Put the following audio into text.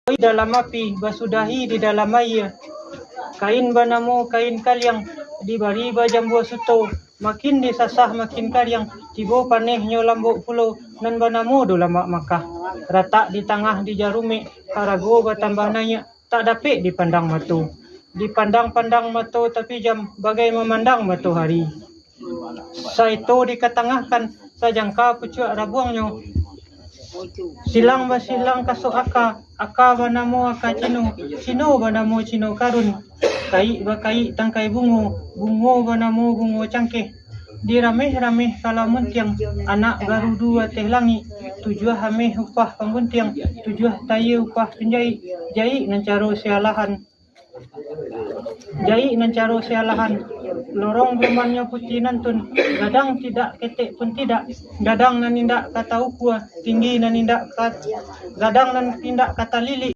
Di dalam api, basudahi di dalam air. Kain banamu, kain kalyang, dibari jambu suto. Makin disasah makin karyang, tibo panehnya lambuk pulau, nan banamu do lama makah. Rata di tengah di jarumi, karago batambah nanya, tak dapet dipandang matu. Dipandang-pandang matu tapi jam bagai memandang matahari. Saito dikatengahkan, sajangka pucuk rabuangnya. Silang basilang kaso aka banamu aka cino banamu cino karun, kai bakai tangkai bungo banamu bungo cangkeh. Dirameh-rameh kalamun tiang, anak garudu teh langi, tujuh hameh upah pangguntiang, tujuh tayu upah penjai, jai nancaro sialahan. Jai nancaro sialahan, lorong bemannya putih nantun, gadang tidak ketek pun tidak, gadang nanindak kata ukua, tinggi nanindak gadang nanindak kata lili.